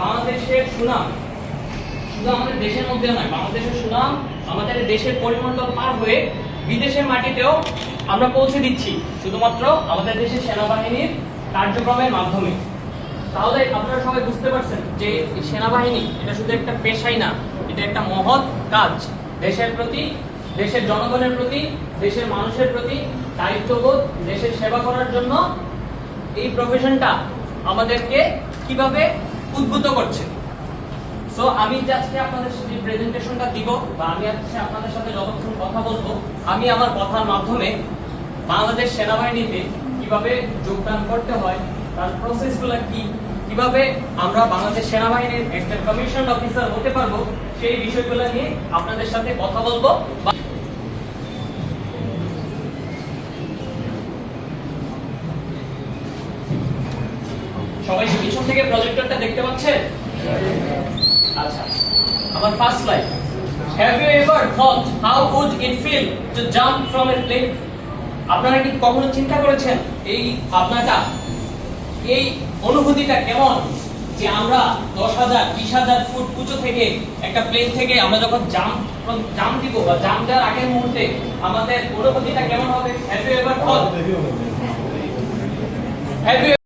বাংলাদেশের সুনাম শুধু আমাদের দেশের মধ্যে নয়, বাংলাদেশের সুনাম আমাদের দেশের পরিমণ্ডল পার হয়ে বিদেশের মাটিতেও আমরা পৌঁছে দিচ্ছি শুধুমাত্র আমাদের দেশের সেনাবাহিনীর কার্যক্রমের মাধ্যমে। তাহলে আপনারা সবাই বুঝতে পারছেন যে সেনাবাহিনী এটা শুধু একটা পেশাই না, এটা একটা মহৎ কাজ। দেশের প্রতি, দেশের জনগণের প্রতি, দেশের মানুষের প্রতি দায়িত্ববোধ, দেশের সেবা করার জন্য এই প্রফেশনটা আমাদেরকে কিভাবে উদ্বুদ্ধ করছে। সো আমি আজকে আপনাদের সাথে প্রেজেন্টেশনটা দিব বা আমি আজকে আপনাদের সাথে যতক্ষণ কথা বলবো, আমি আমার কথার মাধ্যমে বাংলাদেশ সেনাবাহিনীতে কিভাবে যোগদান করতে হয়, তার প্রসেসগুলো কি, কিভাবে আমরা বাংলাদেশ সেনাবাহিনীর একটা কমিশন অফিসার হতে পারবো, সেই বিষয়গুলো নিয়ে আপনাদের সাথে কথা বলবো। সবাই পিছন থেকে প্রজেক্টরটা দেখতে পাচ্ছেন? আচ্ছা, আমার first slide. Have you ever thought how would it feel to jump from a plane? আপনারা কি কখনো চিন্তা করেছেন এই ভাবনাটা, এই অনুভূতিটা কেমন, যে আমরা 10,000 20,000 ফুট উঁচু থেকে একটা প্লেন থেকে আমরা যখন জাম্প দিব বা জাম্প দেওয়ার আগের মুহূর্তে আমাদের অনুভূতিটা কেমন হবে? Have you ever thought? Have you